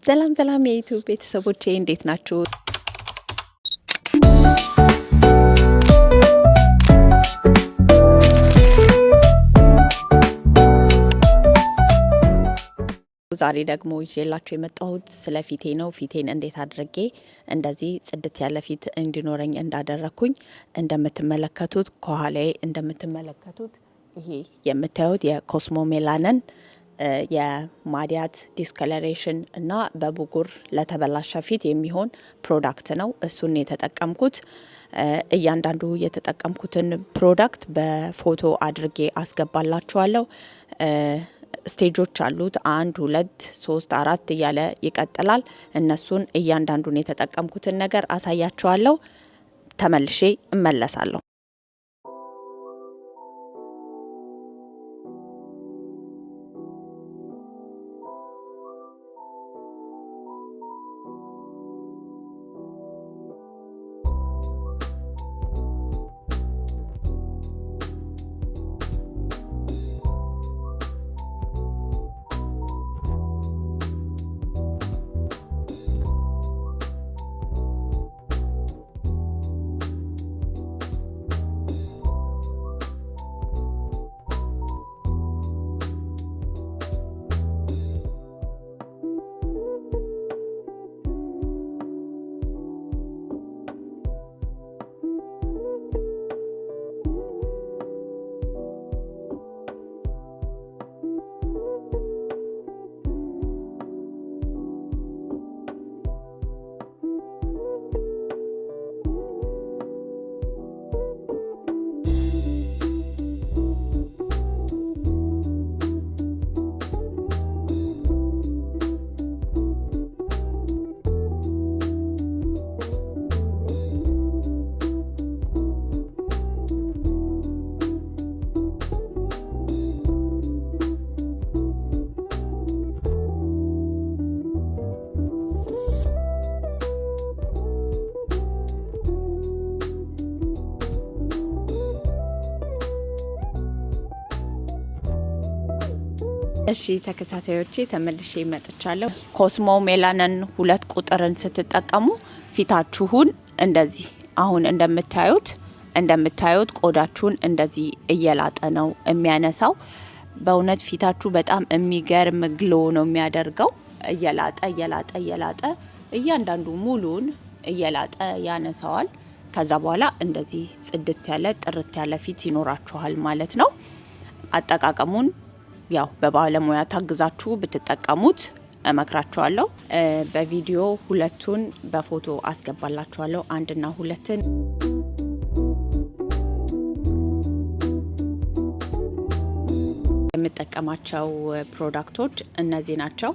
ሰላም የዩቲዩብ ቤተሰቦቼ እንዴት ናችሁ? ዛሬ ደግሞ ይዤላችሁ የመጣሁት ስለ ፊቴ ነው። ፊቴን እንዴት አድርጌ እንደዚህ ጽድት ያለ ፊት እንዲኖረኝ እንዳደረኩኝ እንደምትመለከቱት ከኋላዬ እንደምትመለከቱት ይሄ የምታዩት የኮስሞ ሜላነን የማዲያት ዲስከለሬሽን እና በብጉር ለተበላሸ ፊት የሚሆን ፕሮዳክት ነው። እሱን የተጠቀምኩት እያንዳንዱ የተጠቀምኩትን ፕሮዳክት በፎቶ አድርጌ አስገባላችኋለሁ። ስቴጆች አሉት 1 2 3 4 እያለ ይቀጥላል። እነሱን እያንዳንዱን የተጠቀምኩትን ነገር አሳያችኋለሁ። ተመልሼ እመለሳለሁ። እሺ ተከታታዮቼ ተመልሼ መጥቻለሁ። ኮስሞ ሜላነን 2 ቁጥርን ስትጠቀሙ ፊታችሁን እንደዚህ አሁን እንደምታዩት ቆዳችሁን እንደዚህ እየላጠ ነው የሚያነሳው። በእውነት ፊታችሁ በጣም የሚገርም ግሎ ነው የሚያደርገው። እየላጠ እያንዳንዱ ሙሉን እየላጠ ያነሳዋል። ከዛ በኋላ እንደዚህ ጽድት ያለ ጥርት ያለ ፊት ይኖራችኋል ማለት ነው። አጠቃቀሙን ያው በባለሙያ ታግዛችሁ ብትጠቀሙት እመክራችኋለሁ። በቪዲዮ ሁለቱን በፎቶ አስገባላችኋለሁ 1 እና 2ን። የምጠቀማቸው ፕሮዳክቶች እነዚህ ናቸው።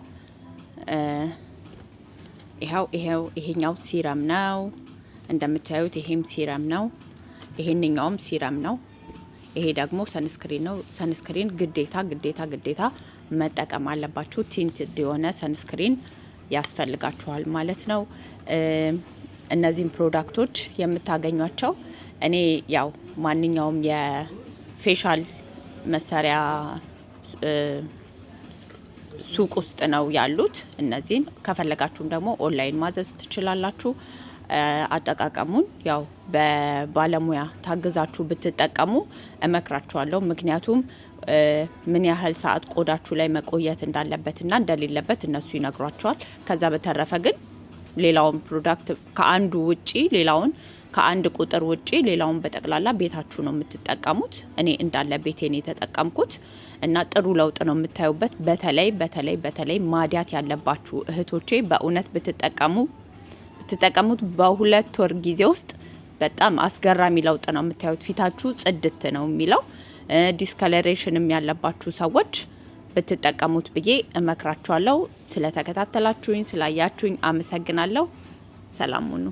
ይሄኛው ሲረም ነው እንደምታዩት፣ ይሄም ሲረም ነው፣ ይሄንኛውም ሲረም ነው። ይሄ ደግሞ ሰንስክሪን ነው። ሰንስክሪን ግዴታ መጠቀም አለባችሁ። ቲንትድ የሆነ ሰንስክሪን ያስፈልጋችኋል ማለት ነው። እነዚህን ፕሮዳክቶች የምታገኟቸው እኔ ያው ማንኛውም የፌሻል መሳሪያ ሱቅ ውስጥ ነው ያሉት። እነዚህን ከፈለጋችሁም ደግሞ ኦንላይን ማዘዝ ትችላላችሁ። አጠቃቀሙን ያው በባለሙያ ታግዛችሁ ብትጠቀሙ እመክራችኋለሁ። ምክንያቱም ምን ያህል ሰዓት ቆዳችሁ ላይ መቆየት እንዳለበትና እንደሌለበት እነሱ ይነግሯችኋል። ከዛ በተረፈ ግን ሌላውን ፕሮዳክት ከአንድ ቁጥር ውጪ ሌላውን በጠቅላላ ቤታችሁ ነው የምትጠቀሙት። እኔ እንዳለ ቤቴን የተጠቀምኩት እና ጥሩ ለውጥ ነው የምታዩበት። በተለይ ማዲያት ያለባችሁ እህቶቼ በእውነት ብትጠቀሙት በ2 ወር ጊዜ ውስጥ በጣም አስገራሚ ለውጥ ነው የምታዩት። ፊታችሁ ጽድት ነው የሚለው። ዲስከለሬሽንም ያለባችሁ ሰዎች ብትጠቀሙት ብዬ እመክራችኋለሁ። ስለተከታተላችሁኝ ስላያችሁኝ አመሰግናለሁ። ሰላም ሁኑ።